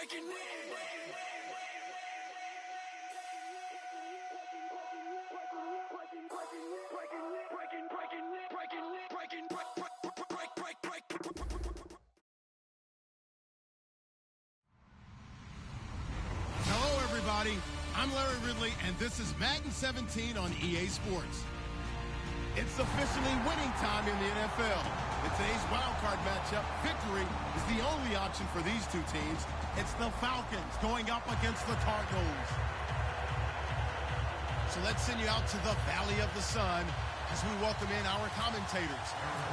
Hello, everybody. I'm Larry Ridley, and this is Madden 17 on EA Sports. It's officially winning time in the NFL. In today's wildcard matchup, victory is the only option for these two teams. It's the Falcons going up against the Cardinals. So let's send you out to the Valley of the Sun as we welcome in our commentators,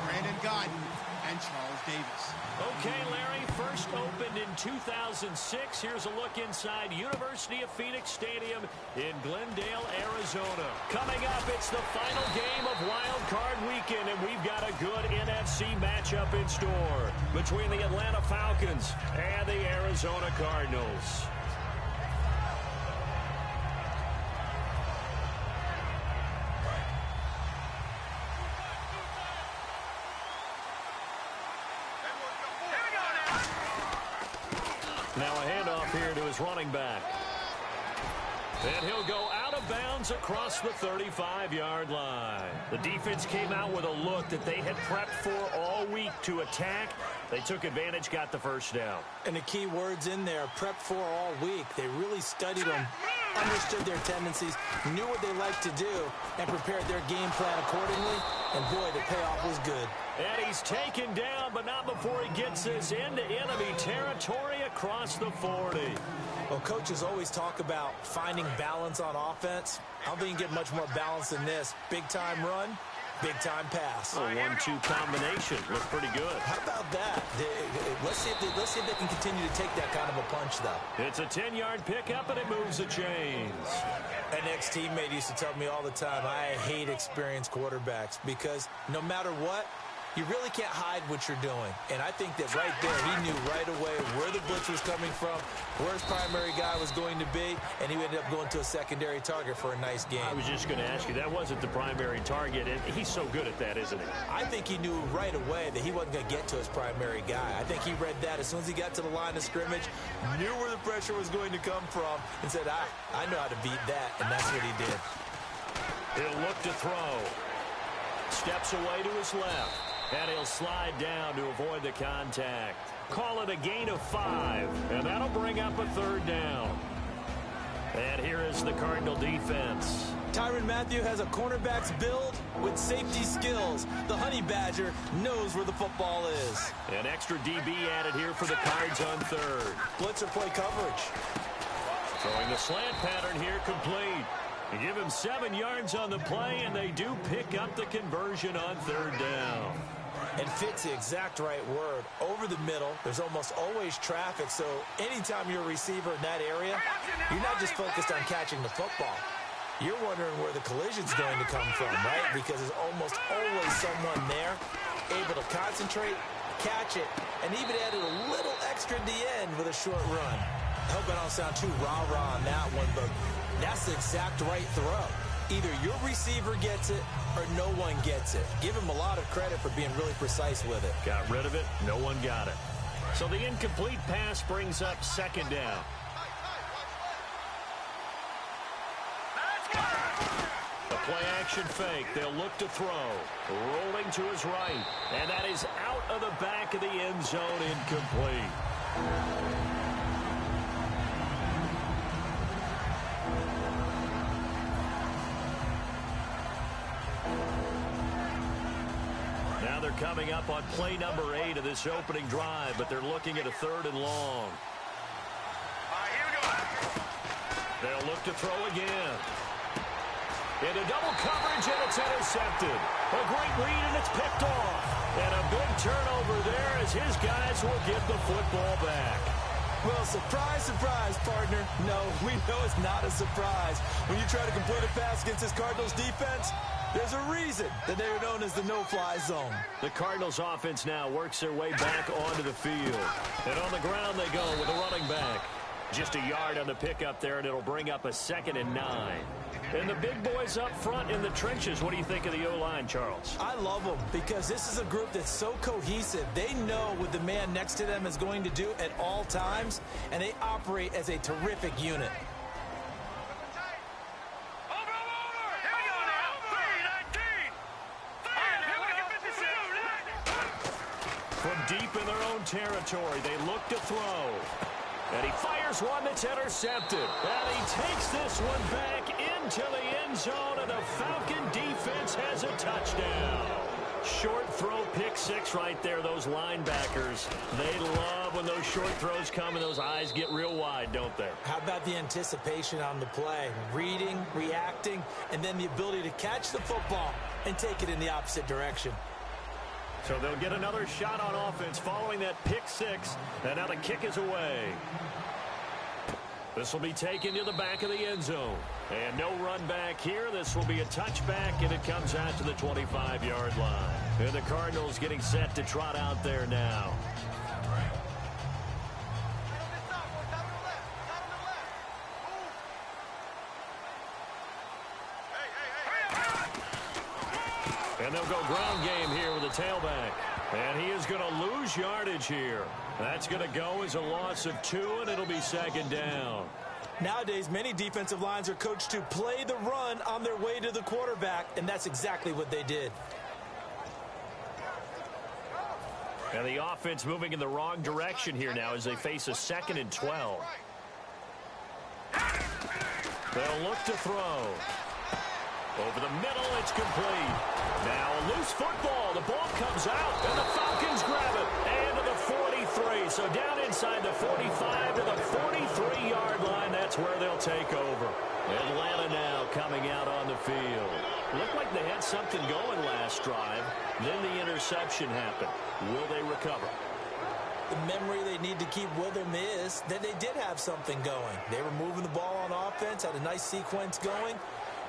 Brandon Godden and Charles Davis. Okay, Larry, first opened in 2006. Here's a look inside University of Phoenix Stadium in Glendale, Arizona. Coming up, it's the final game of Wild Card Weekend, and we've got a good NFC matchup in store between the Atlanta Falcons and the Arizona Cardinals. Now a handoff here to his running back. And he'll go out of bounds across the 35-yard line. The defense came out with a look that they had prepped for all week to attack. They took advantage, got the first down. And the key words in there, prepped for all week. They really studied them, understood their tendencies, knew what they liked to do, and prepared their game plan accordingly. And boy, the payoff was good. And he's taken down, but not before he gets this into enemy territory across the 40. Well, coaches always talk about finding balance on offense. I don't think you get much more balance than this. Big-time run, big-time pass. A 1-2 combination. Looked pretty good. How about that? Let's see if they can continue to take that kind of a punch, though. It's a 10-yard pickup, and it moves the chains. An ex-teammate used to tell me all the time, I hate experienced quarterbacks because no matter what, you really can't hide what you're doing. And I think that right there, he knew right away where the blitz was coming from, where his primary guy was going to be, and he ended up going to a secondary target for a nice game. I was just going to ask you, that wasn't the primary target, and he's so good at that, isn't he? I think he knew right away that he wasn't going to get to his primary guy. I think he read that as soon as he got to the line of scrimmage, knew where the pressure was going to come from, and said, I know how to beat that, and that's what he did. He'll look to throw. Steps away to his left. And he'll slide down to avoid the contact. Call it a gain of 5. And that'll bring up a third down. And here is the Cardinal defense. Tyrann Mathieu has a cornerback's build with safety skills. The Honey Badger knows where the football is. An extra DB added here for the Cards on third. Blitzer play coverage. Throwing the slant pattern here complete. They give him 7 yards on the play, and they do pick up the conversion on third down. And fit's the exact right word. Over the middle, there's almost always traffic, so anytime you're a receiver in that area, you're not just focused on catching the football. You're wondering where the collision's going to come from, right? Because there's almost always someone there able to concentrate, catch it, and even added a little extra at the end with a short run. I hope I don't sound too rah-rah on that one, but that's the exact right throw. Either your receiver gets it or no one gets it. Give him a lot of credit for being really precise with it. Got rid of it. No one got it. So the incomplete pass brings up second down. A play-action fake. They'll look to throw. Rolling to his right. And that is out of the back of the end zone, incomplete. They're coming up on play number 8 of this opening drive, but they're looking at a 3rd and long. They'll look to throw again. Into double coverage, and it's intercepted. A great read, and it's picked off. And a big turnover there as his guys will get the football back. Well, surprise, surprise, partner. No, we know it's not a surprise. When you try to complete a pass against this Cardinals defense, there's a reason that they are known as the no-fly zone. The Cardinals offense now works their way back onto the field. And on the ground they go with a running back. Just a yard on the pickup there, and it'll bring up a 2nd and 9. And the big boys up front in the trenches. What do you think of the O-line, Charles? I love them because this is a group that's so cohesive. They know what the man next to them is going to do at all times, and they operate as a terrific unit. From deep in their own territory, they look to throw. And he fires one that's intercepted. And he takes this one back into the end zone, and the Falcon defense has a touchdown. Short throw, pick 6 right there. Those linebackers, they love when those short throws come and those eyes get real wide, don't they? How about the anticipation on the play? Reading, reacting, and then the ability to catch the football and take it in the opposite direction. So they'll get another shot on offense following that pick 6. And now the kick is away. This will be taken to the back of the end zone. And no run back here. This will be a touchback, and it comes out to the 25-yard line. And the Cardinals getting set to trot out there now. And they'll go ground game here with the tailback. And he is going to lose yardage here. That's going to go as a loss of 2, and it'll be 2nd down. Nowadays, many defensive lines are coached to play the run on their way to the quarterback, and that's exactly what they did. And the offense moving in the wrong direction here now as they face a 2nd and 12. They'll look to throw. Over the middle, it's complete. Now a loose football. The ball comes out, and the Falcons grab it. And to the 43. So down inside the 45 to the 43-yard line. That's where they'll take over. Atlanta now coming out on the field. Looked like they had something going last drive. Then the interception happened. Will they recover? The memory they need to keep with them is that they did have something going. They were moving the ball on offense, had a nice sequence going.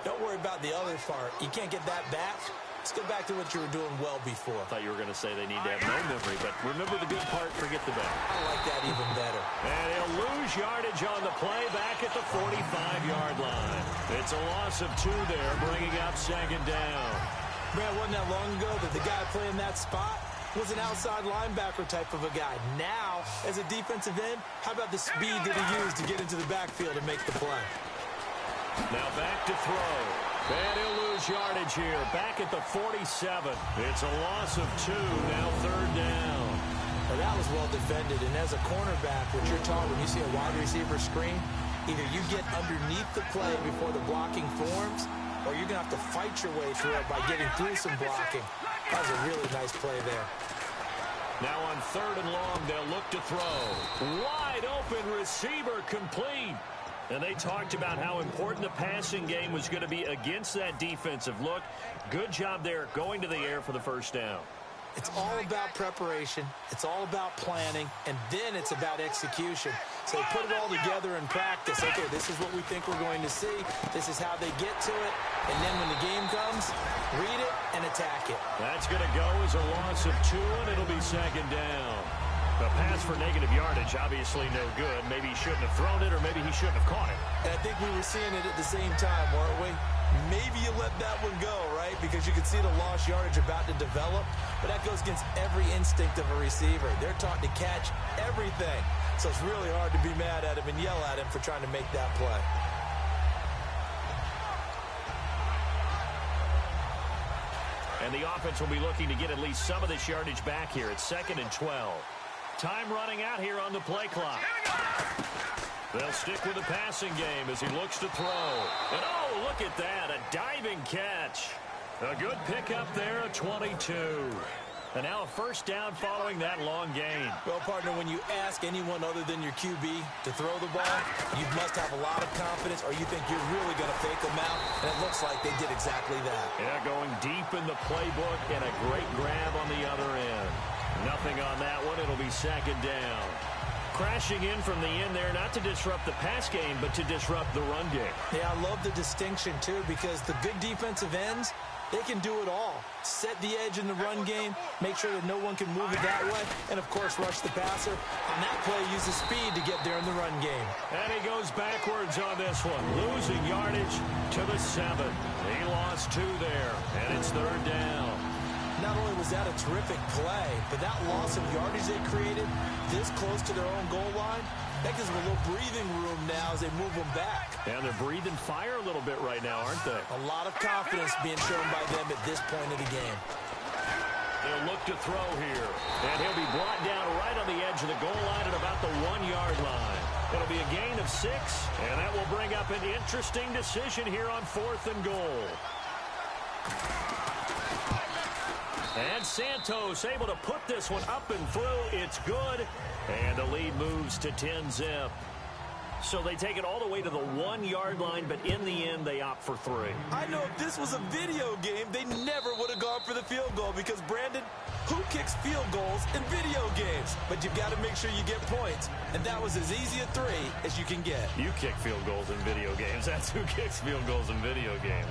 Don't worry about the other part. You can't get that back. Let's go back to what you were doing well before. I thought you were going to say they need to have no memory, but remember the good part, forget the bad. I like that even better. And he'll lose yardage on the play back at the 45-yard line. It's a loss of 2 there, bringing up 2nd down. Man, wasn't that long ago that the guy playing that spot was an outside linebacker type of a guy. Now, as a defensive end, how about the speed that he used to get into the backfield and make the play? Now back to throw. And he'll lose yardage here. Back at the 47. It's a loss of 2. Now 3rd down. Well, that was well defended. And as a cornerback, what you're taught when you see a wide receiver screen, either you get underneath the play before the blocking forms, or you're going to have to fight your way through it by getting through some blocking. That was a really nice play there. Now on 3rd and long, they'll look to throw. Wide open receiver complete. And they talked about how important the passing game was going to be against that defensive look. Good job there going to the air for the 1st down. It's all about preparation. It's all about planning. And then it's about execution. So they put it all together in practice. Okay, this is what we think we're going to see. This is how they get to it. And then when the game comes, read it and attack it. That's going to go as a loss of 2, and it'll be 2nd down. A pass for negative yardage, obviously no good. Maybe he shouldn't have thrown it, or maybe he shouldn't have caught it. And I think we were seeing it at the same time, weren't we? Maybe you let that one go, right? Because you can see the lost yardage about to develop. But that goes against every instinct of a receiver. They're taught to catch everything. So it's really hard to be mad at him and yell at him for trying to make that play. And the offense will be looking to get at least some of this yardage back here. It's 2nd and 12. Time running out here on the play clock. They'll stick with the passing game as he looks to throw. And oh, look at that, a diving catch. A good pickup there, a 22. And now a 1st down following that long gain. Well, partner, when you ask anyone other than your QB to throw the ball, you must have a lot of confidence, or you think you're really going to fake them out, and it looks like they did exactly that. Yeah, going deep in the playbook and a great grab on the other end. Nothing on that one. It'll be 2nd down. Crashing in from the end there, not to disrupt the pass game, but to disrupt the run game. Yeah, I love the distinction, too, because the good defensive ends, They can do it all. Set the edge in the run game, make sure that no one can move it that way, and, of course, rush the passer. On that play, use the speed to get there in the run game. And he goes backwards on this one, losing yardage to the 7. He lost 2 there, and it's 3rd down. Not only was that a terrific play, but that loss of yardage they created this close to their own goal line, that gives them a little breathing room now as they move them back. And they're breathing fire a little bit right now, aren't they? A lot of confidence being shown by them at this point of the game. They'll look to throw here. And he'll be brought down right on the edge of the goal line at about the 1-yard line. It'll be a gain of 6, and that will bring up an interesting decision here on 4th and goal. And Santos able to put this one up and through. It's good. And the lead moves to 10-zip. So they take it all the way to the 1-yard line, but in the end, they opt for 3. I know if this was a video game, they never would have gone for the field goal because, Brandon, who kicks field goals in video games? But you've got to make sure you get points. And that was as easy a 3 as you can get. You kick field goals in video games. That's who kicks field goals in video games.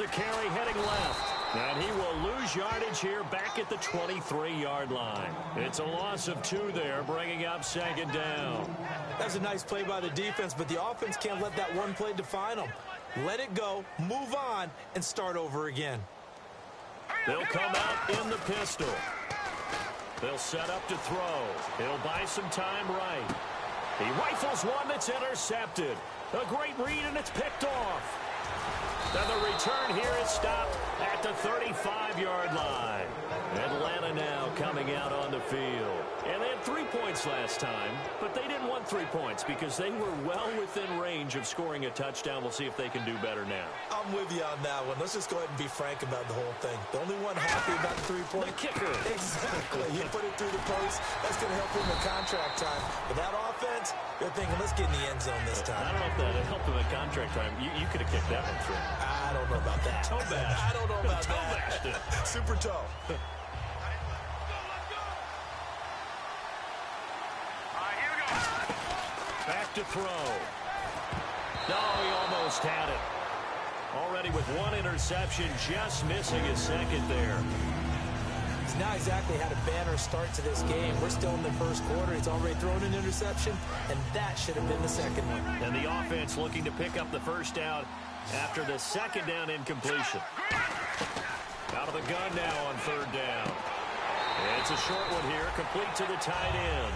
A carry heading left, and he will lose yardage here back at the 23-yard line. It's a loss of 2 there, bringing up 2nd down. That's a nice play by the defense, but the offense can't let that one play define them. Let it go, move on, and start over again. They'll come out in the pistol. They'll set up to throw. He'll buy some time right. He rifles one that's intercepted. A great read, and it's picked off. Then the return here is stopped at the 35-yard line. Atlanta now coming out on the field. And they had 3 points last time, but they didn't want 3 points because they were well within range of scoring a touchdown. We'll see if they can do better now. I'm with you on that one. Let's just go ahead and be frank about the whole thing. The only one happy about the 3-point. The kicker. Exactly. You put it through the post. That's going to help him in contract time. But that offense, they're thinking, let's get in the end zone this time. I don't know if that helped him in contract time. You could have kicked that one through. I don't know about that. Toe bash. I don't know about that. Super toe. Back to throw. No, he almost had it. Already with 1 interception, just missing his 2nd there. He's not exactly had a banner start to this game. We're still in the 1st quarter. He's already thrown an interception, and that should have been the 2nd one. And the offense looking to pick up the 1st down after the 2nd down incompletion. Out of the gun now on 3rd down. It's a short one here, complete to the tight end.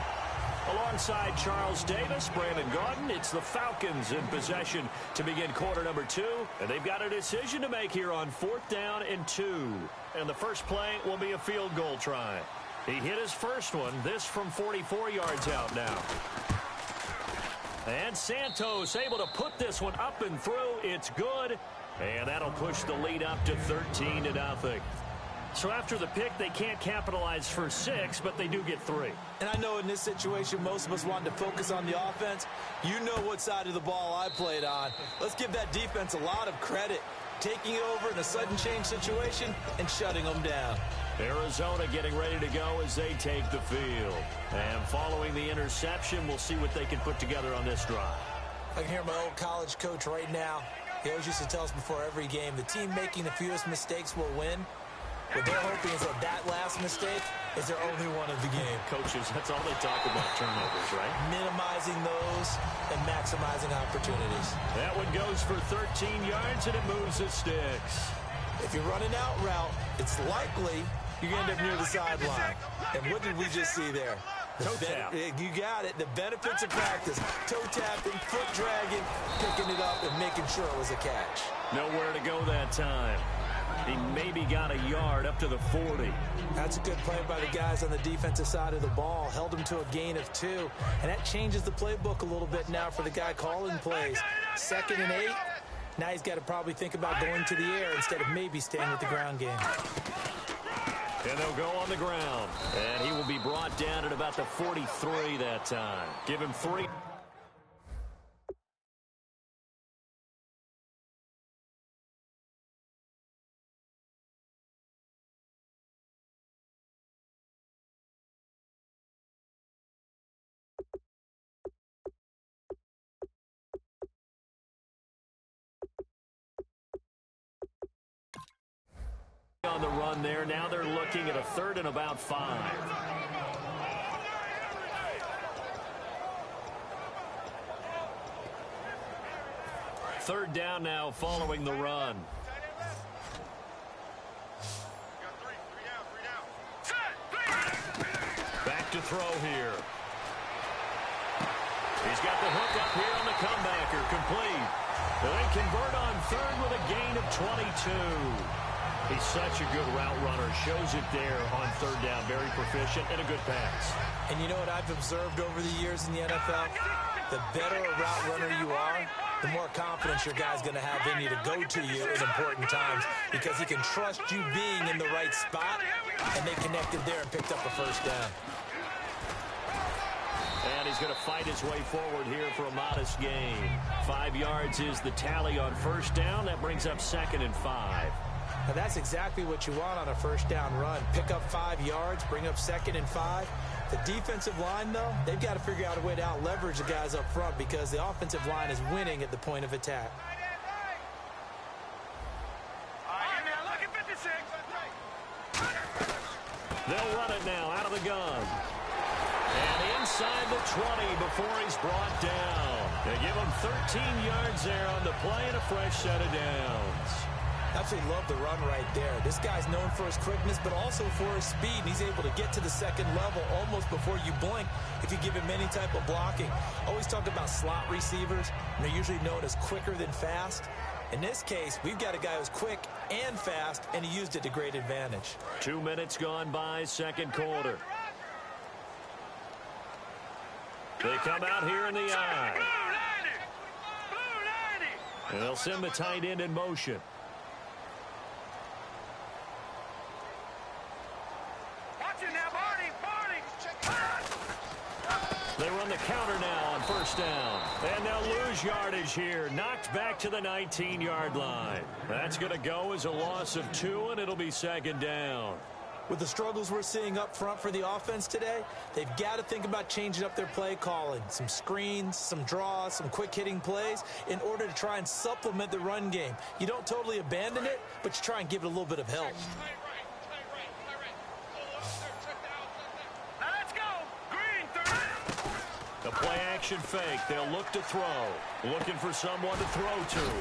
Alongside Charles Davis, Brandon Gaudin, it's the Falcons in possession to begin quarter number 2. And they've got a decision to make here on 4th down and 2. And the first play will be a field goal try. He hit his first one, this from 44 yards out now. And Santos able to put this one up and through. It's good. And that'll push the lead up to 13-0. So after the pick, they can't capitalize for 6, but they do get 3. And I know in this situation, most of us wanted to focus on the offense. You know what side of the ball I played on. Let's give that defense a lot of credit. Taking it over in a sudden change situation and shutting them down. Arizona getting ready to go as they take the field. And following the interception, we'll see what they can put together on this drive. I can hear my old college coach right now. He always used to tell us before every game, the team making the fewest mistakes will win. What they're hoping is that last mistake is their only one of the game. Coaches, that's all they talk about, turnovers, right? Minimizing those and maximizing opportunities. That one goes for 13 yards, and it moves the sticks. If you're running out route, it's likely you're going to end up near the sideline. And what did we just see there? Toe tap. You got it. The benefits of practice. Toe tapping, foot dragging, picking it up, and making sure it was a catch. Nowhere to go that time. He maybe got a yard up to the 40. That's a good play by the guys on the defensive side of the ball. Held him to a gain of 2. And that changes the playbook a little bit now for the guy calling plays. 2nd and 8. Now he's got to probably think about going to the air instead of maybe staying with the ground game. And they'll go on the ground. And he will be brought down at about the 43 that time. Give him 3. on the run there. Now they're looking at a 3rd and about 5. Third down now following the run. Back to throw here. He's got the hook up here on the comebacker. Complete. They convert on 3rd with a gain of 22. He's such a good route runner. Shows it there on 3rd down. Very proficient and a good pass. And you know what I've observed over the years in the NFL? The better a route runner you are, the more confidence your guy's going to have in you to go to you at important times because he can trust you being in the right spot, and they connected there and picked up a 1st down. And he's going to fight his way forward here for a modest gain. 5 yards is the tally on 1st down. That brings up 2nd and 5. Now that's exactly what you want on a 1st down run. Pick up 5 yards, bring up 2nd and 5. The defensive line, though, they've got to figure out a way to out-leverage the guys up front because the offensive line is winning at the point of attack. They'll run it now out of the gun. And inside the 20 before he's brought down. They give him 13 yards there on the play and a fresh set of downs. Absolutely love the run right there. This guy's known for his quickness, but also for his speed. And he's able to get to the 2nd level almost before you blink if you give him any type of blocking. Always talk about slot receivers. And they're usually known as quicker than fast. In this case, we've got a guy who's quick and fast, and he used it to great advantage. 2 minutes gone by, 2nd quarter. They come out here in the eye. And they'll send the tight end in motion. They run the counter now on 1st down. And they'll lose yardage here. Knocked back to the 19-yard line. That's going to go as a loss of 2, and it'll be 2nd down. With the struggles we're seeing up front for the offense today, they've got to think about changing up their play calling. Some screens, some draws, some quick-hitting plays in order to try and supplement the run game. You don't totally abandon it, but you try and give it a little bit of help. The play-action fake. They'll look to throw. Looking for someone to throw to.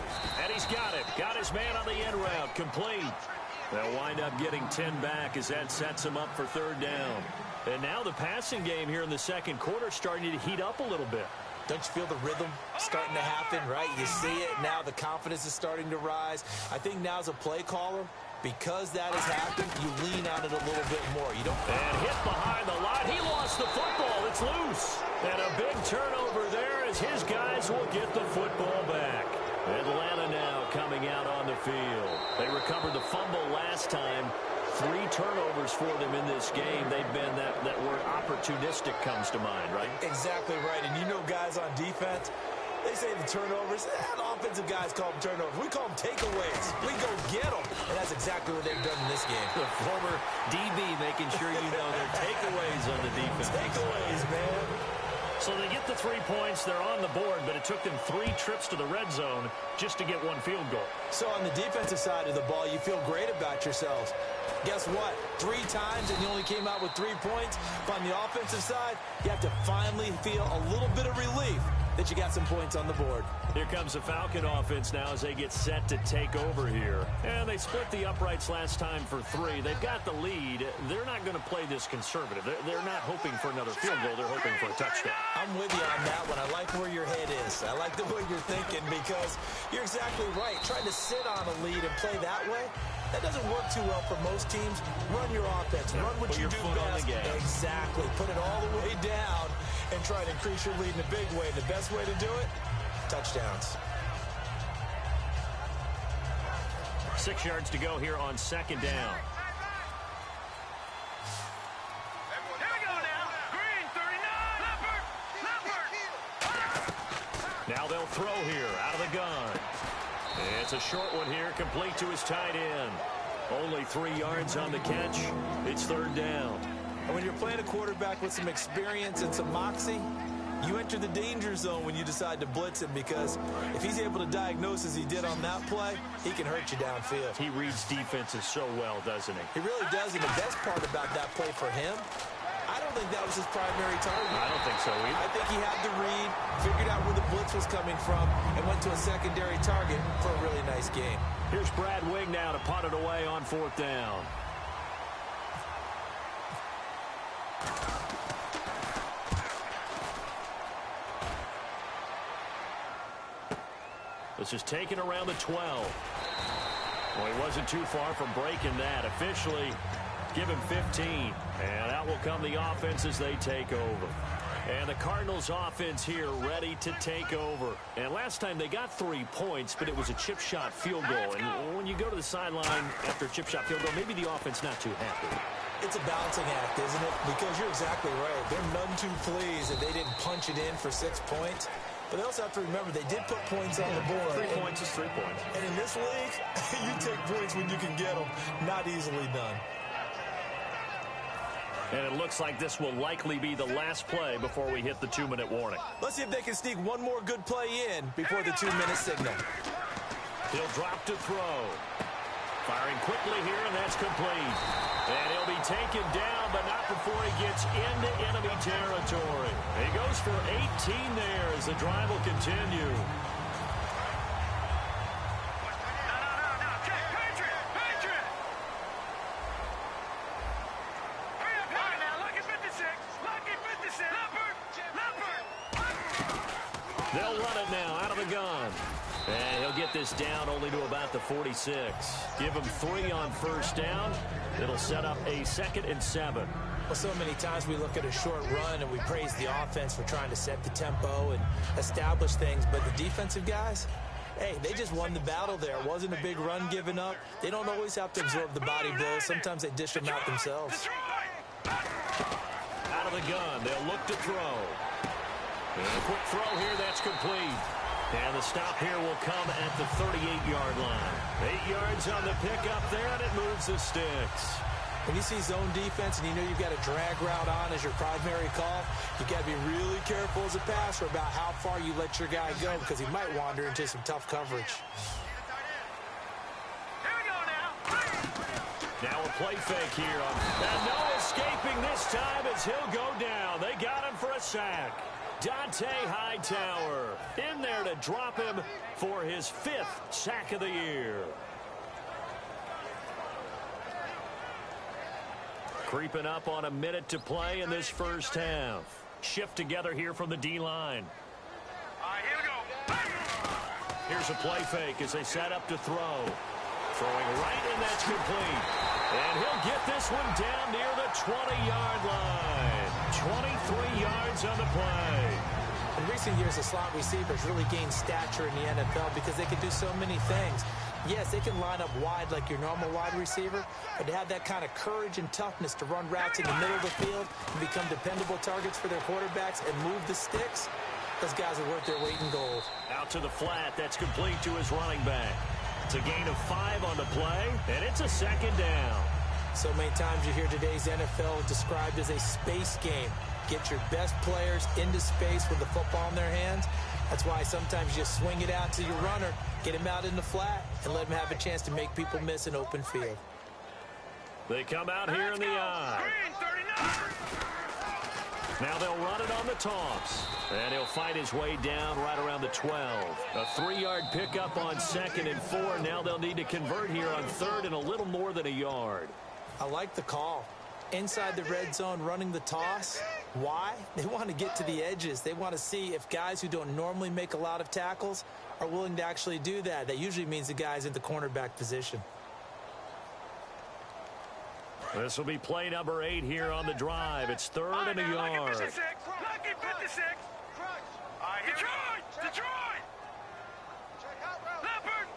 And he's got it. Got his man on the end route. Complete. They'll wind up getting 10 back as that sets them up for 3rd down. And now the passing game here in the 2nd quarter starting to heat up a little bit. Don't you feel the rhythm starting to happen, right? You see it. Now the confidence is starting to rise. I think now as a play caller, because that has happened, you lean on it a little bit more. You don't. And hit behind the line. He lost the football. It's loose. And a big turnover there as his guys will get the football back. Atlanta now coming out on the field. They recovered the fumble last time. 3 turnovers for them in this game. They've been that word opportunistic comes to mind, right? Exactly right. And you know guys on defense, they say the turnovers. The offensive guys call them turnovers. We call them takeaways. We go get them. And that's exactly what they've done in this game. The former DB making sure you know they're takeaways on the defense. Takeaways, man. So they get the 3 points. They're on the board, but it took them 3 trips to the red zone just to get 1 field goal. So on the defensive side of the ball, you feel great about yourselves. Guess what? 3 times and you only came out with 3 points. But on the offensive side, you have to finally feel a little bit of relief that you got some points on the board. Here comes the Falcon offense now as they get set to take over here. And they split the uprights last time for 3. They've got the lead. They're not going to play this conservative. They're not hoping for another field goal. They're hoping for a touchdown. I'm with you on that one. I like where your head is. I like the way you're thinking because you're exactly right. Trying to sit on a lead and play that way, that doesn't work too well for most teams. Run your offense. Run what you do best. Exactly. Put it all the way down and try to increase your lead in a big way. The best way to do it, touchdowns. 6 yards to go here on 2nd down. Now they'll throw here out of the gun. It's a short one here, complete to his tight end. Only 3 yards on the catch. It's 3rd down. And when you're playing a quarterback with some experience and some moxie, You enter the danger zone when you decide to blitz him, because if he's able to diagnose as he did on that play, he can hurt you downfield. He reads defenses so well, doesn't he? He really does, and the best part about that play for him, I don't think that was his primary target. I don't think so either. I think he had the read, figured out where the blitz was coming from, and went to a secondary target for a really nice game. Here's Brad Wing now to punt it away on 4th down. This is taken around the 12. Well, he wasn't too far from breaking that. Officially, give him 15. And out will come the offense as they take over. And the Cardinals offense here ready to take over. And last time they got 3 points, but it was a chip shot field goal. And when you go to the sideline after a chip shot field goal, maybe the offense not too happy. It's a balancing act, isn't it? Because you're exactly right. They're none too pleased that they didn't punch it in for 6 points. But they also have to remember they did put points on the board. 3 points is 3 points. And in this league, you take points when you can get them. Not easily done. And it looks like this will likely be the last play before we hit the 2-minute warning. Let's see if they can sneak one more good play in before the 2-minute signal. He'll drop to throw. Firing quickly here, and that's complete. And he'll be taken down, but not before he gets into enemy territory. He goes for 18 there as the drive will continue. They'll run it now out of the gun. And he'll get this down only to about the 46. Give him 3 on 1st down. It'll set up a 2nd and 7. Well, so many times we look at a short run and we praise the offense for trying to set the tempo and establish things. But the defensive guys, hey, they just won the battle there. It wasn't a big run given up. They don't always have to absorb the body blows. Sometimes they dish them out themselves. Out of the gun. They'll look to throw. And a quick throw here. That's complete. And the stop here will come at the 38-yard line. 8 yards on the pickup there, and it moves the sticks. When you see zone defense and you know you've got a drag route on as your primary call, you've got to be really careful as a passer about how far you let your guy go, because he might wander into some tough coverage. Here we go now. Now a play fake here. And no escaping this time as he'll go down. They got him for a sack. Dante Hightower in there to drop him for his 5th sack of the year. Creeping up on a minute to play in this first half. Shift together here from the D-line. All right, here we go. Here's a play fake as they set up to throw. Throwing right, and that's complete. And he'll get this one down near the 20-yard line. 23 yards on the play. In recent years, the slot receivers really gained stature in the NFL because they can do so many things. Yes, they can line up wide like your normal wide receiver, but to have that kind of courage and toughness to run routes in the middle of the field and become dependable targets for their quarterbacks and move the sticks, those guys are worth their weight in gold. Out to the flat. That's complete to his running back. It's a gain of 5 on the play, and it's a 2nd down. So many times you hear today's NFL described as a space game. Get your best players into space with the football in their hands. That's why sometimes you just swing it out to your runner, get him out in the flat, and let him have a chance to make people miss an open field. They come out here in the eye. Now they'll run it on the toss. And he'll fight his way down right around the 12. A 3-yard pickup on 2nd and 4. Now they'll need to convert here on 3rd and a little more than a yard. I like the call. Inside the red zone, running the toss. Why? They want to get to the edges. They want to see if guys who don't normally make a lot of tackles are willing to actually do that. That usually means the guy's in the cornerback position. This will be play number 8 here on the drive. It's 3rd and a yard. Lucky 56. Detroit! Leopard!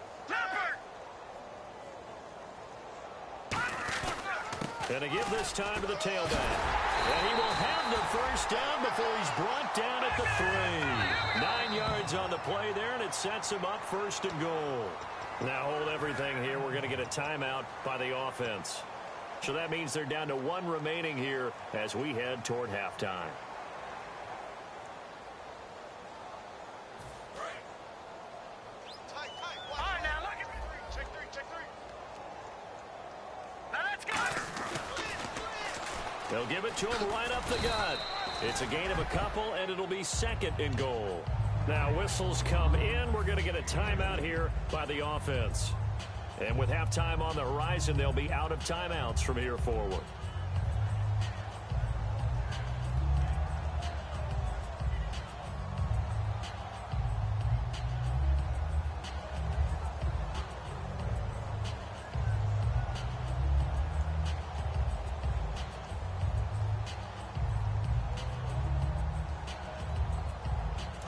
And to give this time to the tailback. And he will have the 1st down before he's brought down at the 3. 9 yards on the play there, and it sets him up 1st and goal. Now hold everything here. We're going to get a timeout by the offense. So that means they're down to 1 remaining here as we head toward halftime. They'll give it to him right up the gut. It's a gain of a couple, and it'll be 2nd and goal. Now whistles come in. We're going to get a timeout here by the offense. And with halftime on the horizon, they'll be out of timeouts from here forward.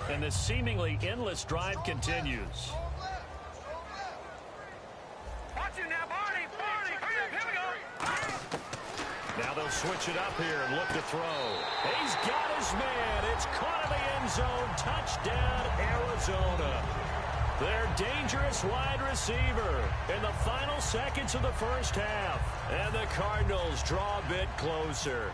And this seemingly endless drive continues. Watch him now, Barney. Barney. Here we go. Now they'll switch it up here and look to throw. He's got his man. It's caught in the end zone. Touchdown, Arizona. Their dangerous wide receiver in the final seconds of the first half. And the Cardinals draw a bit closer.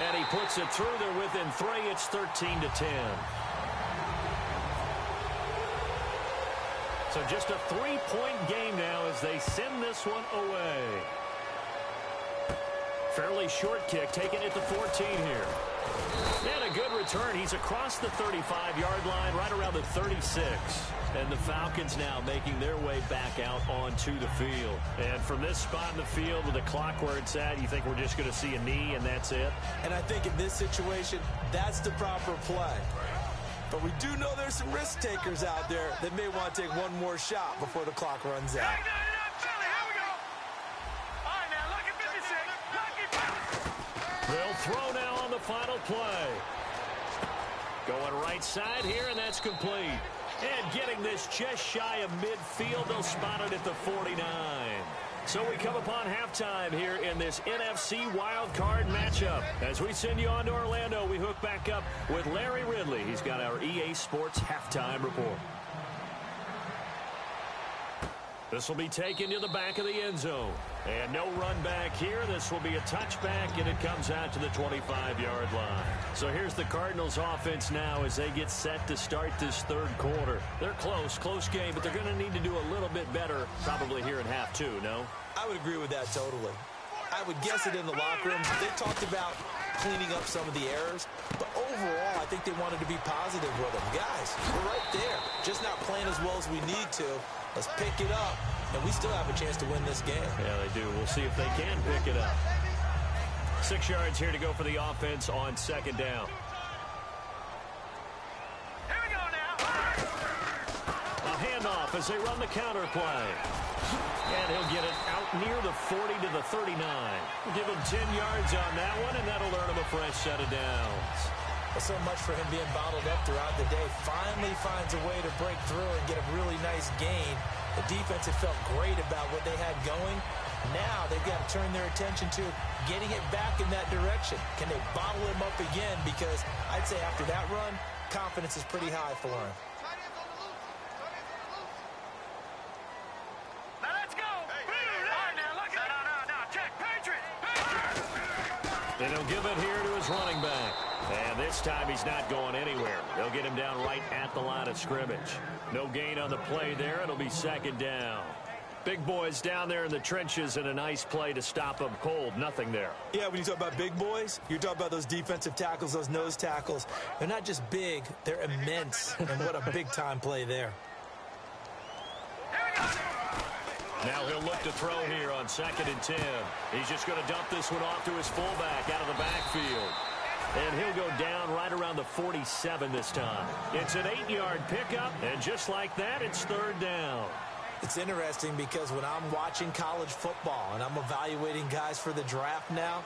And he puts it through. They're within 3. It's 13-10. So just a 3-point game now as they send this one away. Fairly short kick, taking it to 14 here. And a good return. He's across the 35-yard line, right around the 36. And the Falcons now making their way back out onto the field. And from this spot in the field with the clock where it's at, you think we're just going to see a knee and that's it? And I think in this situation, that's the proper play. But we do know there's some risk takers out there that may want to take one more shot before the clock runs out. Hey, Philly, here we go. All right, now, look at 56. They'll throw now on the final play. Going right side here, and that's complete. And getting this just shy of midfield, they'll spot it at the 49. So we come upon halftime here in this NFC Wildcard matchup. As we send you on to Orlando, we hook back up with Larry Ridley. He's got our EA Sports halftime report. This will be taken to the back of the end zone. And no run back here. This will be a touchback, and it comes out to the 25-yard line. So here's the Cardinals offense now as they get set to start this third quarter. They're close game, but they're going to need to do a little bit better probably here in half two, no? I would agree with that totally. I would guess it in the locker room. They talked about cleaning up some of the errors, but overall, I think they wanted to be positive with them. Guys, we're right there, just not playing as well as we need to. Let's pick it up, and we still have a chance to win this game. Yeah, they do. We'll see if they can pick it up. 6 yards here to go for the offense on 2nd down. Here we go now. A handoff as they run the counter play. And he'll get it out near the 40 to the 39. We'll give him 10 yards on that one, and that'll earn him a fresh set of downs. Well, so much for him being bottled up throughout the day. Finally finds a way to break through and get a really nice gain. The defense had felt great about what they had going. Now they've got to turn their attention to getting it back in that direction. Can they bottle him up again? Because I'd say after that run, confidence is pretty high for him. Now let's go. All right, now look at it. No. Check. Patriots. And he'll give it here to his running back. And this time he's not going anywhere. They'll get him down right at the line of scrimmage. No gain on the play there. It'll be 2nd down. Big boys down there in the trenches, and a nice play to stop them cold. Nothing there. Yeah, when you talk about big boys, you're talking about those defensive tackles, those nose tackles. They're not just big, they're immense. And what a big-time play there. Now he'll look to throw here on 2nd and 10. He's just going to dump this one off to his fullback out of the backfield. And he'll go down right around the 47 this time. It's an 8-yard pickup, and just like that, it's 3rd down. It's interesting because when I'm watching college football and I'm evaluating guys for the draft now,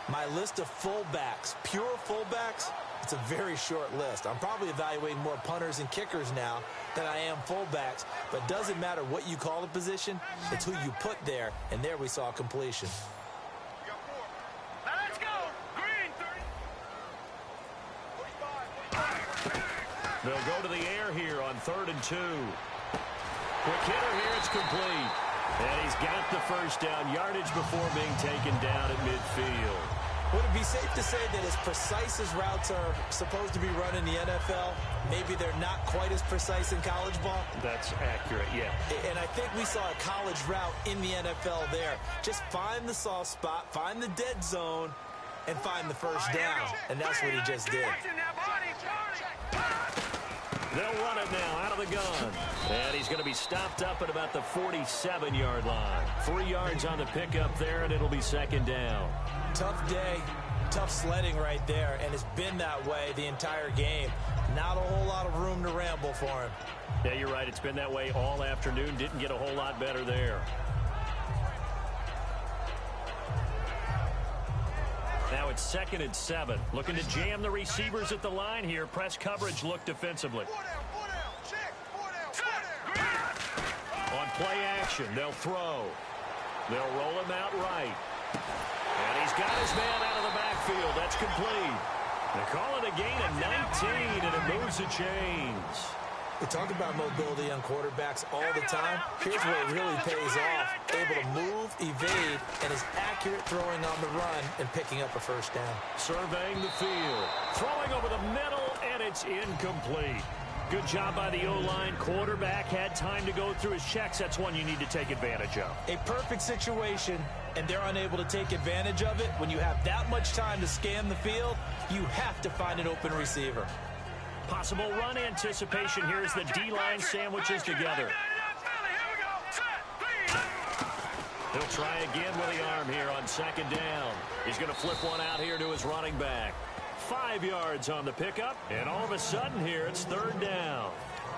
my list of fullbacks, pure fullbacks, it's a very short list. I'm probably evaluating more punters and kickers now than I am fullbacks, but it doesn't matter what you call the position, it's who you put there, and there we saw completion. Now let's go. Green 30. They'll go to the air here on 3rd and 2. Quick hitter here, it's complete. And he's got the first down, yardage before being taken down at midfield. Would it be safe to say that as precise as routes are supposed to be run in the NFL, maybe they're not quite as precise in college ball? That's accurate, yeah. And I think we saw a college route in the NFL there. Just find the soft spot, find the dead zone, and find the first down. And that's what he just did. They'll run it now out of the gun. And he's going to be stopped up at about the 47-yard line. 3 yards on the pickup there, and it'll be second down. Tough day, tough sledding right there, and it's been that way the entire game. Not a whole lot of room to ramble for him. Yeah, you're right. It's been that way all afternoon. Didn't get a whole lot better there. Now it's 2nd and 7. Looking to jam the receivers at the line here. Press coverage look defensively. On play action, they'll throw. They'll roll him out right. And he's got his man out of the backfield. That's complete. They call it a gain of 19, and it moves the chains. We talk about mobility on quarterbacks all the time. Here's where it really pays off. Able to move, evade, and is accurate throwing on the run and picking up a first down. Surveying the field. Throwing over the middle, and it's incomplete. Good job by the O-line. Quarterback had time to go through his checks. That's one you need to take advantage of. A perfect situation, and they're unable to take advantage of it. When you have that much time to scan the field, you have to find an open receiver. Possible run anticipation here as the D-line sandwiches together. He'll try again with the arm here on second down. He's going to flip one out here to his running back. 5 yards on the pickup, and all of a sudden here it's third down.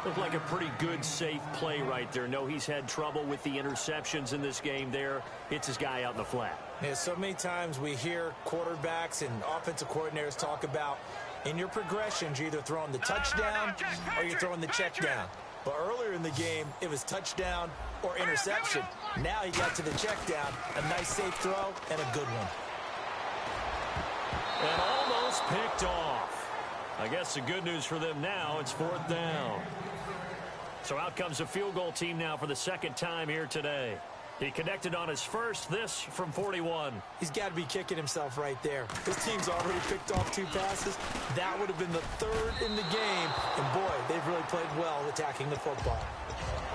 Looked like a pretty good, safe play right there. No, he's had trouble with the interceptions in this game there. Hits his guy out in the flat. Yeah, so many times we hear quarterbacks and offensive coordinators talk about in your progressions, you're either throwing the touchdown or you're throwing the check down. But earlier in the game, it was touchdown or interception. Now he got to the check down, a nice safe throw, and a good one. And almost picked off. I guess the good news for them now, it's fourth down. So out comes the field goal team now for the second time here today. He connected on his first, this from 41. He's got to be kicking himself right there. His team's already picked off 2 passes. That would have been the third in the game. And, boy, they've really played well attacking the football.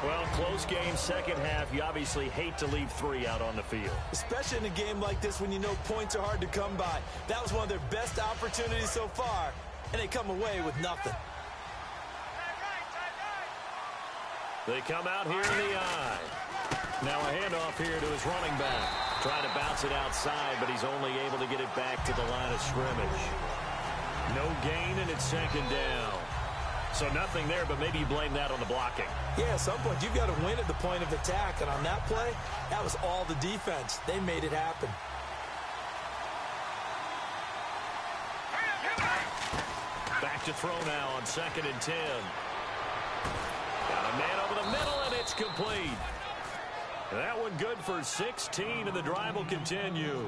Well, close game, second half. You obviously hate to leave 3 out on the field. Especially in a game like this when you know points are hard to come by. That was one of their best opportunities so far, and they come away with nothing. They come out here in the eye. Now a handoff here to his running back. Trying to bounce it outside, but he's only able to get it back to the line of scrimmage. No gain, and it's second down. So nothing there, but maybe you blame that on the blocking. Yeah, at some point, you've got to win at the point of attack. And on that play, that was all the defense. They made it happen. Back to throw now on 2nd and 10. Got a man over the middle, and it's complete. That one good for 16, and the drive will continue.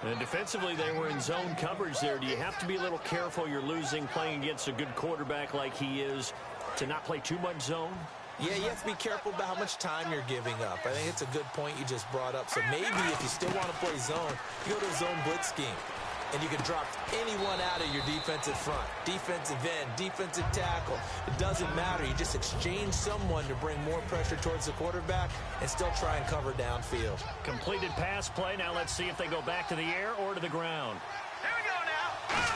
And defensively, they were in zone coverage there. Do you have to be a little careful you're losing playing against a good quarterback like he is to not play too much zone? Yeah, you have to be careful about how much time you're giving up. I think it's a good point you just brought up. So maybe if you still want to play zone, you go to a zone blitz scheme. And you can drop anyone out of your defensive front. Defensive end, defensive tackle. It doesn't matter. You just exchange someone to bring more pressure towards the quarterback and still try and cover downfield. Completed pass play. Now let's see if they go back to the air or to the ground. Here we go now.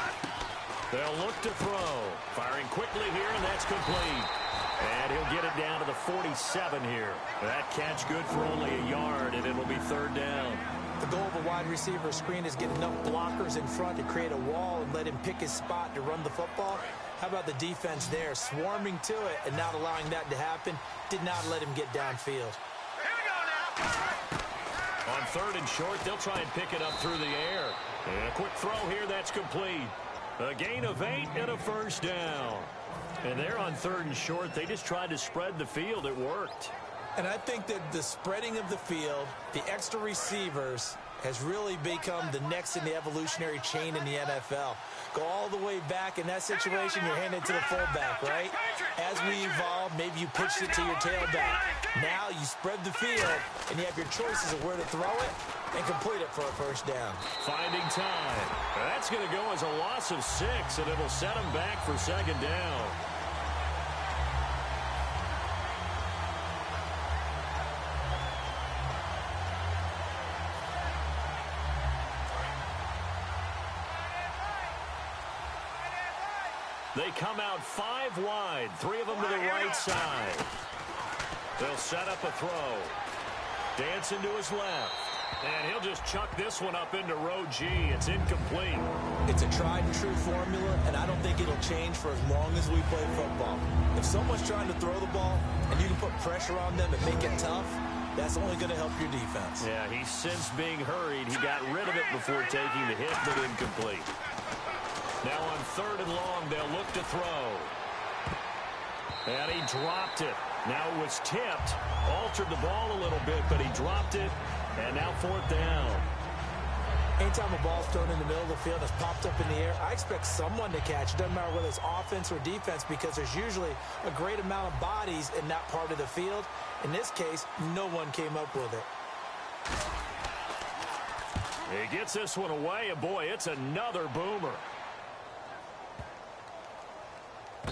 They'll look to throw. Firing quickly here, and that's complete. And he'll get it down to the 47 here. That catch good for only a yard, and it'll be third down. The goal of a wide receiver screen is get enough blockers in front to create a wall and let him pick his spot to run the football. How about the defense there, swarming to it and not allowing that to happen? Did not let him get downfield. Here we go now. On 3rd and short, they'll try and pick it up through the air. And a quick throw here, that's complete. A gain of 8 and a first down. And they're on 3rd and short. They just tried to spread the field. It worked. And I think that the spreading of the field, the extra receivers, has really become the next in the evolutionary chain in the NFL. Go all the way back in that situation, you're handed to the fullback, right? As we evolve, maybe you pitched it to your tailback. Now you spread the field, and you have your choices of where to throw it and complete it for a first down. Finding time. That's going to go as a loss of 6, and it'll set him back for second down. They come out 5 wide, 3 of them to the right side. They'll set up a throw. Dancing to his left. And he'll just chuck this one up into row G. It's incomplete. It's a tried and true formula, and I don't think it'll change for as long as we play football. If someone's trying to throw the ball and you can put pressure on them and make it tough, that's only going to help your defense. Yeah, he's since being hurried. He got rid of it before taking the hit, but incomplete. Now on 3rd and long, they'll look to throw. And he dropped it. Now it was tipped. Altered the ball a little bit, but he dropped it. And now 4th down. Anytime a ball's thrown in the middle of the field, it's popped up in the air, I expect someone to catch. It doesn't matter whether it's offense or defense, because there's usually a great amount of bodies in that part of the field. In this case, no one came up with it. He gets this one away, and boy, it's another boomer.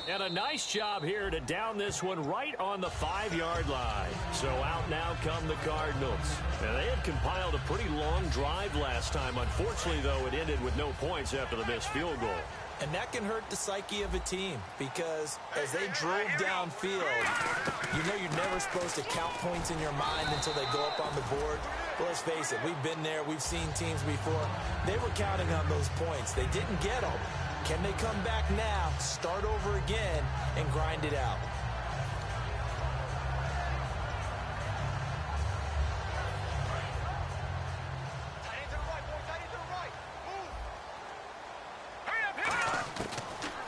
And a nice job here to down this one right on the 5-yard line. So out now come the Cardinals. And they had compiled a pretty long drive last time. Unfortunately, though, it ended with no points after the missed field goal. And that can hurt the psyche of a team, because as they drove downfield, you know you're never supposed to count points in your mind until they go up on the board. But let's face it, we've been there. We've seen teams before. They were counting on those points. They didn't get them. Can they come back now, start over again, and grind it out?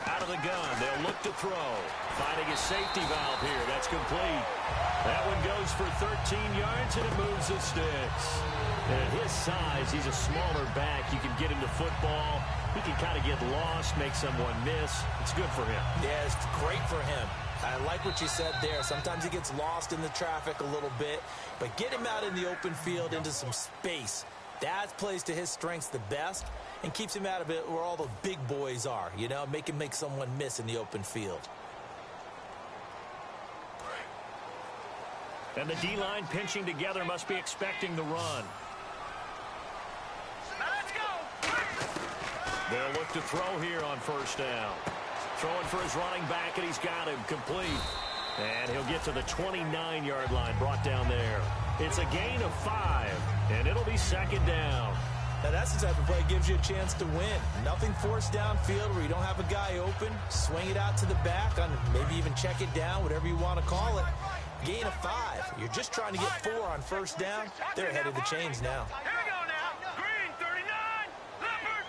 Out of the gun, they'll look to throw. Finding a safety valve here. That's complete. That one goes for 13 yards, and it moves the sticks. And at his size, he's a smaller back. You can get him to football. He can kind of get lost, make someone miss. It's good for him. Yeah, it's great for him. I like what you said there. Sometimes he gets lost in the traffic a little bit, but get him out in the open field into some space. That plays to his strengths the best and keeps him out of it where all the big boys are, you know, make him make someone miss in the open field. And the D-line pinching together must be expecting the run. They'll look to throw here on 1st down. Throwing for his running back, and he's got him complete. And he'll get to the 29-yard line, brought down there. It's a gain of 5, and it'll be 2nd down. Now that's the type of play that gives you a chance to win. Nothing forced downfield where you don't have a guy open. Swing it out to the back, on maybe even check it down, whatever you want to call it. Gain of 5. You're just trying to get 4 on 1st down. They're ahead of the chains now. Here we go now. Green 39. Leopard.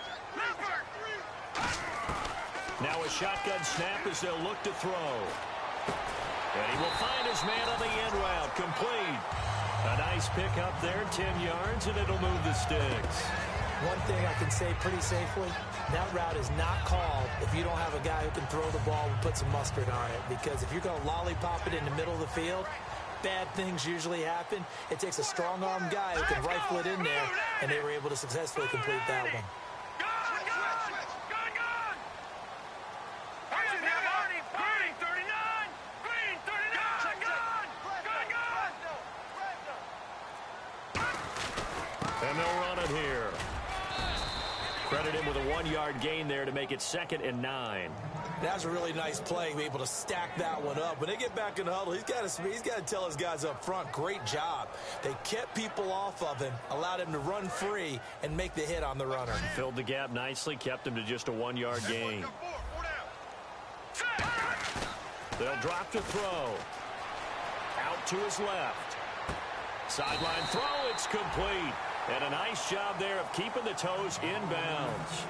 Now a shotgun snap as they'll look to throw. And he will find his man on the end route. Complete. A nice pick up there, 10 yards, and it'll move the sticks. One thing I can say pretty safely, that route is not called if you don't have a guy who can throw the ball and put some mustard on it. Because if you're going to lollipop it in the middle of the field, bad things usually happen. It takes a strong-arm guy who can rifle it in there, and they were able to successfully complete that one. And they'll run it here. Credit him with a 1-yard gain there to make it 2nd and 9. That was a really nice play, be able to stack that one up. When they get back in the huddle, he's got to tell his guys up front, great job. They kept people off of him, allowed him to run free, and make the hit on the runner. Filled the gap nicely, kept him to just a 1-yard gain. They'll drop to throw. Out to his left. Sideline throw, it's complete. And a nice job there of keeping the toes inbounds.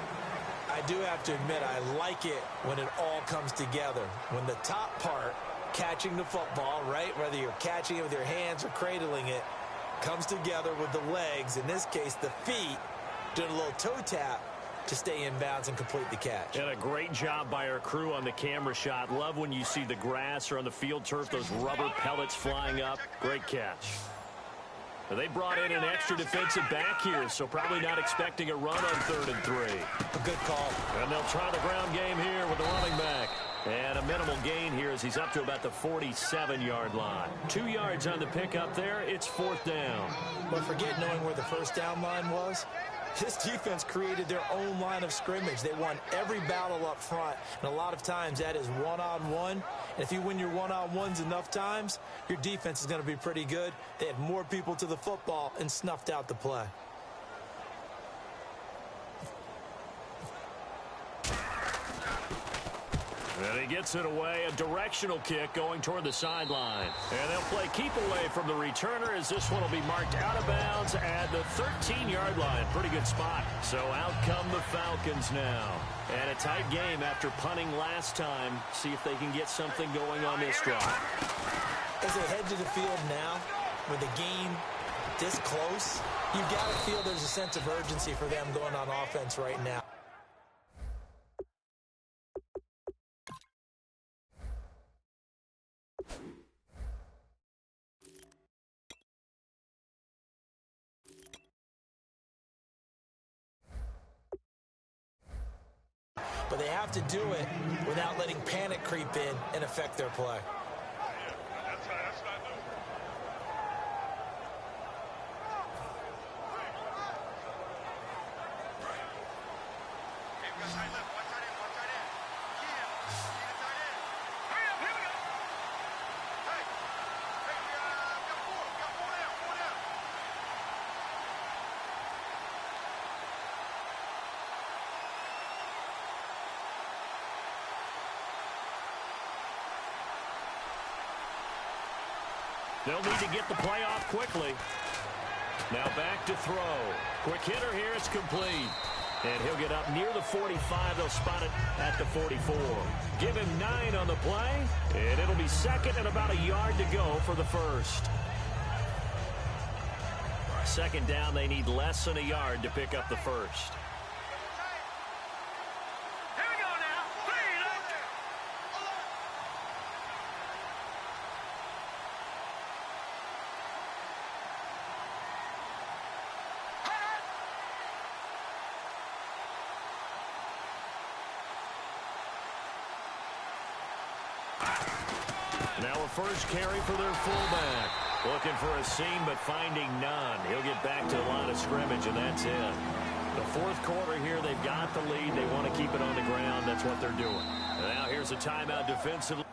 I do have to admit, I like it when it all comes together. When the top part, catching the football, right, whether you're catching it with your hands or cradling it, Comes together with the legs, in this case the feet, doing a little toe tap to stay in bounds and complete the catch. And a great job by our crew on the camera shot. Love when you see the grass or on the field turf, those rubber pellets flying up. Great catch. They brought in an extra defensive back here, so probably not expecting a run on 3rd and 3. A good call. And they'll try the ground game here with the running back. And a minimal gain here as he's up to about the 47-yard line. 2 yards on the pickup there. It's 4th down. But forget knowing where the first down line was. This defense created their own line of scrimmage. They won every battle up front, and a lot of times that is one-on-one. And if you win your one-on-ones enough times, your defense is going to be pretty good. They had more people to the football and snuffed out the play. And he gets it away, a directional kick going toward the sideline. And they'll play keep away from the returner as this one will be marked out of bounds at the 13-yard line. Pretty good spot. So out come the Falcons now. And a tight game after punting last time. See if they can get something going on this drive. As they head to the field now, with the game this close, you've got to feel there's a sense of urgency for them going on offense right now. But they have to do it without letting panic creep in and affect their play. They'll need to get the play off quickly. Now back to throw. Quick hitter here. It's complete. And he'll get up near the 45. They'll spot it at the 44. Give him 9 on the play. And it'll be 2nd and about a yard to go for the first. 2nd down, they need less than a yard to pick up the first. Now a first carry for their fullback. Looking for a seam, but finding none. He'll get back to the line of scrimmage, and that's it. The 4th quarter here, they've got the lead. They want to keep it on the ground. That's what they're doing. Now here's a timeout defensively.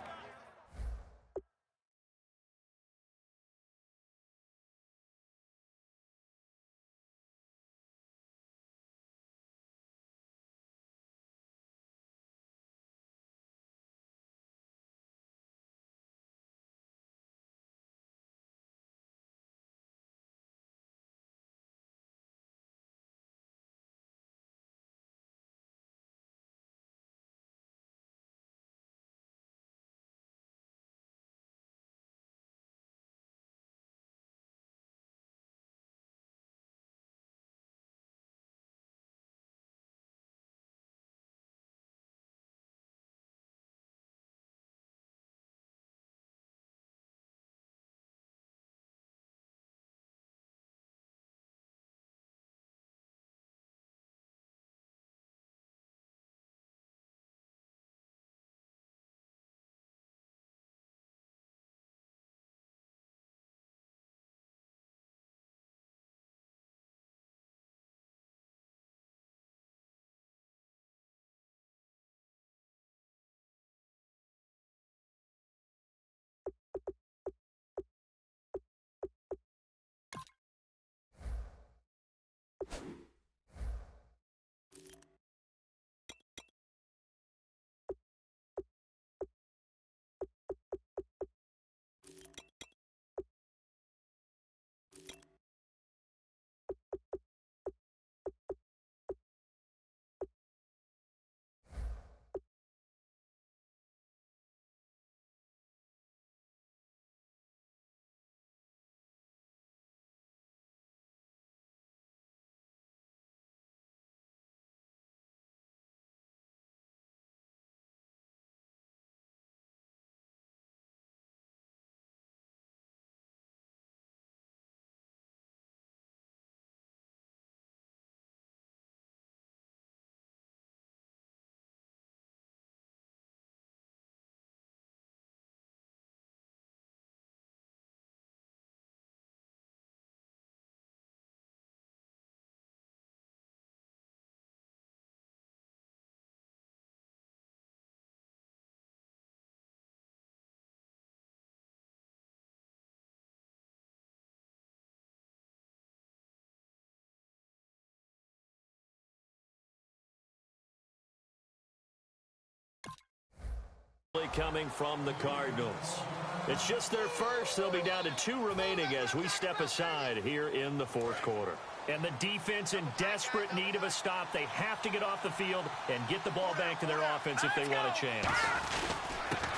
Coming from the Cardinals. It's just their first. They'll be down to 2 remaining as we step aside here in the fourth quarter. And the defense in desperate need of a stop. They have to get off the field and get the ball back to their offense if they want a chance.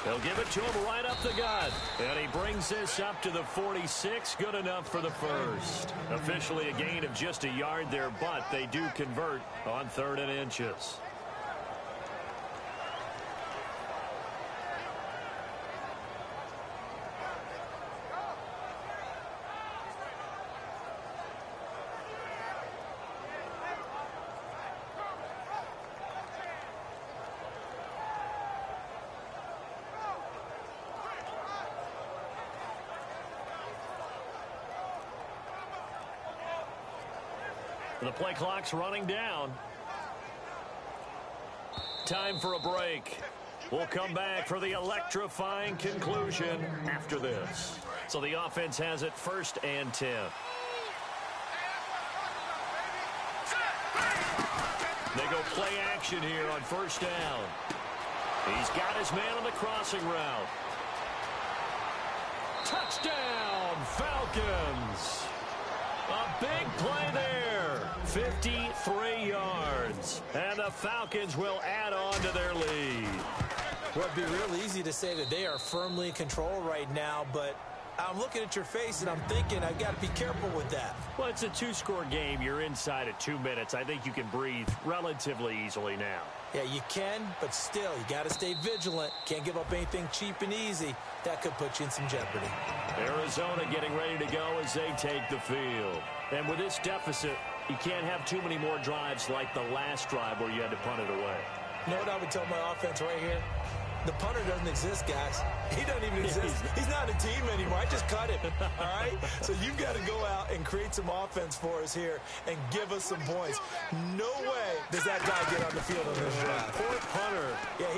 They'll give it to him right up the gut. And he brings this up to the 46. Good enough for the first. Officially a gain of just a yard there, but they do convert on 3rd and inches. The play clock's running down. Time for a break. We'll come back for the electrifying conclusion after this. So the offense has it 1st and 10. They go play action here on 1st down. He's got his man on the crossing route. Touchdown, Falcons. A big play there. 53 yards. And the Falcons will add on to their lead. Well, it'd be real easy to say that they are firmly in control right now, but I'm looking at your face and I'm thinking I've got to be careful with that. Well, it's a 2-score game. You're inside at 2 minutes. I think you can breathe relatively easily now. Yeah, you can, but still, you got to stay vigilant. Can't give up anything cheap and easy. That could put you in some jeopardy. Arizona getting ready to go as they take the field. And with this deficit, you can't have too many more drives like the last drive where you had to punt it away. You know what I would tell my offense right here? The punter doesn't exist, guys. He doesn't even exist. He's not a team anymore. I just cut him, all right? So you've got to go out and create some offense for us here and give us some points. No way does that guy get on the field on this drive. Poor punter. Yeah,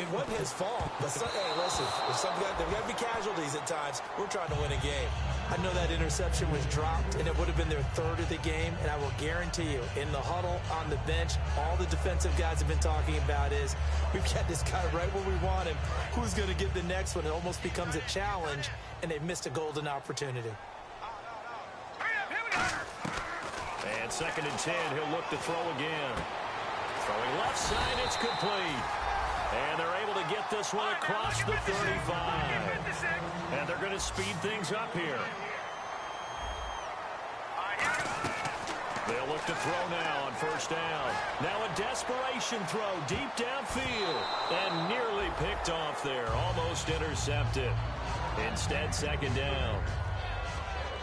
it wasn't his fault. But hey, listen, if there's got to be casualties at times. We're trying to win a game. I know that interception was dropped, and it would have been their 3rd of the game, and I will guarantee you, in the huddle, on the bench, all the defensive guys have been talking about is, we've got this guy right where we want him. Who's going to get the next one? It almost becomes a challenge, and they've missed a golden opportunity. And 2nd and 10, he'll look to throw again. Throwing left side, it's complete. And they're able to get this one across the 35. And they're going to speed things up here. They'll look to throw now on 1st down. Now a desperation throw deep downfield. And nearly picked off there. Almost intercepted. Instead, 2nd down.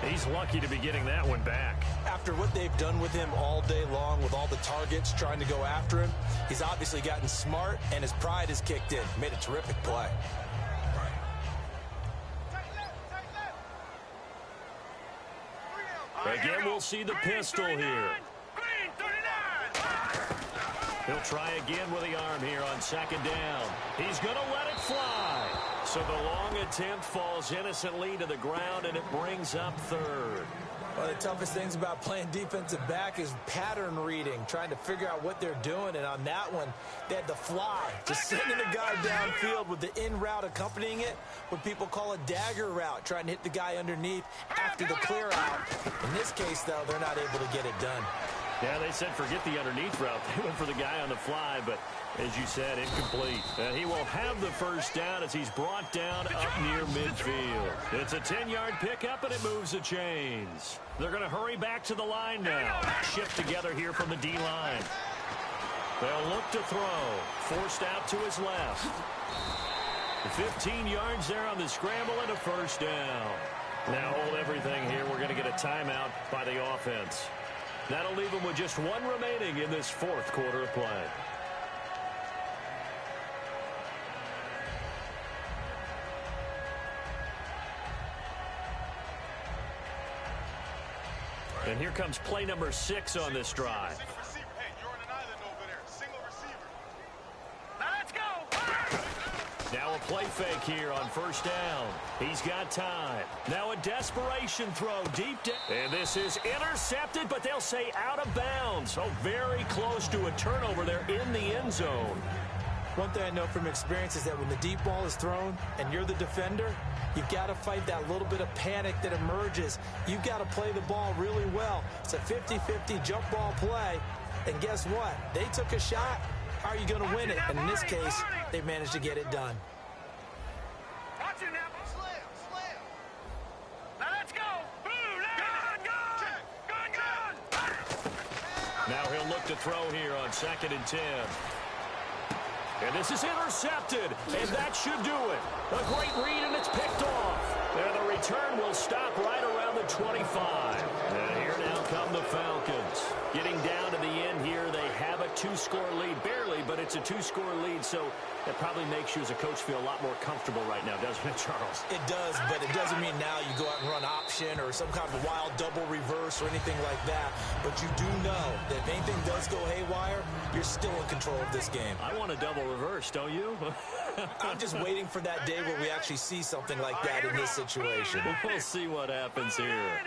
He's lucky to be getting that one back. After what they've done with him all day long with all the targets trying to go after him, he's obviously gotten smart and his pride has kicked in. Made a terrific play. Again, we'll see the pistol here. He'll try again with the arm here on 2nd down. He's going to let it fly. So the long attempt falls innocently to the ground, and it brings up 3rd. One of the toughest things about playing defensive back is pattern reading, trying to figure out what they're doing. And on that one, they had the fly, just sending the guy downfield with the in route accompanying it, what people call a dagger route, trying to hit the guy underneath after the clear out. In this case, though, they're not able to get it done. Yeah, they said forget the underneath route. They went for the guy on the fly, but as you said, incomplete. He will have the 1st down as he's brought down up near midfield. It's a 10-yard pickup, and it moves the chains. They're going to hurry back to the line now. Shift together here from the D-line. They'll look to throw. Forced out to his left. 15 yards there on the scramble and a 1st down. Now hold everything here. We're going to get a timeout by the offense. That'll leave them with just 1 remaining in this 4th quarter of play. And here comes play number 6 on this drive. Now a play fake here on 1st down. He's got time. Now a desperation throw deep down. And this is intercepted, but they'll say out of bounds. So very close to a turnover there in the end zone. One thing I know from experience is that when the deep ball is thrown and you're the defender, you've got to fight that little bit of panic that emerges. You've got to play the ball really well. It's a 50-50 jump ball play. And guess what? They took a shot. How are you going to win it? And in this case, they managed to get it done. Watch it now. Slam. Now let's go. Boom. Good. Now he'll look to throw here on 2nd and 10. And this is intercepted, and that should do it. A great read, and it's picked off. And the return will stop right around the 25. And here now come the Falcons. Getting down to the end here, they have a 2-score lead. Barely, but it's a 2-score lead, so that probably makes you as a coach feel a lot more comfortable right now, doesn't it, Charles? It does, but it doesn't mean now you go out and run option or some kind of wild double reverse or anything like that. But you do know that if anything does go haywire, you're still in control of this game. I want a double reverse, don't you? I'm just waiting for that day where we actually see something like that in this situation. We'll see what happens here.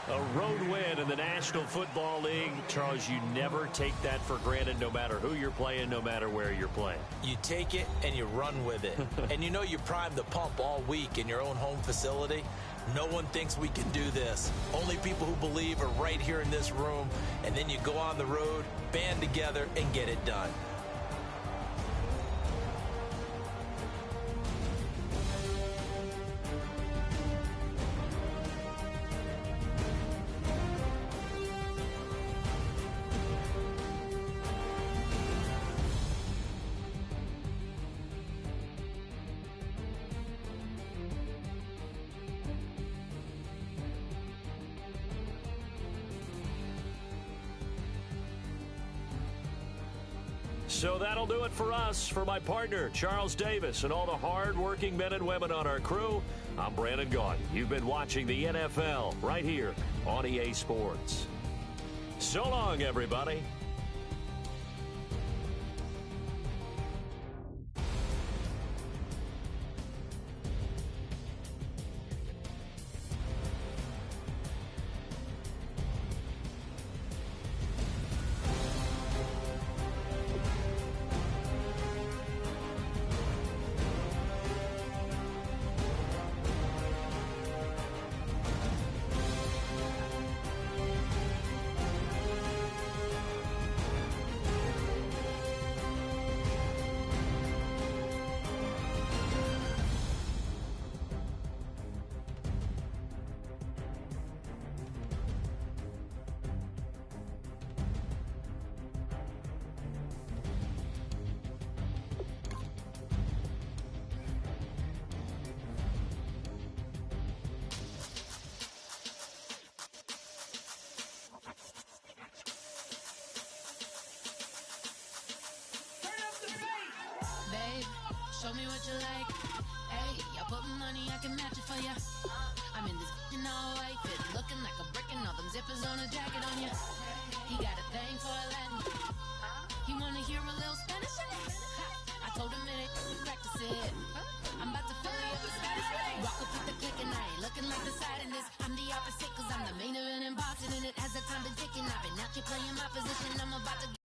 A road win in the National Football League. Charles, you never take that for granted no matter who you're playing, no matter where you're playing. You take it and you run with it. And you know you primed the pump all week in your own home facility. No one thinks we can do this. Only people who believe are right here in this room. And then you go on the road, band together, and get it done. So that'll do it for us. For my partner, Charles Davis, and all the hard-working men and women on our crew, I'm Brandon Gaudin. You've been watching the NFL right here on EA Sports. So long, everybody. Show me what you like. Hey, I put money, I can match it for ya. I'm in this all white fit, looking like a brick and all them zippers on a jacket on ya. He got a thing for a Latin. He wanna hear a little Spanish? I told him it ain't practice it. I'm about to fill you up with Spanish. Walk up with the click and I ain't looking like the side in this. I'm the opposite cause I'm the main event and boxing in it. Has the time been ticking? I've been out here playing my position. I'm about to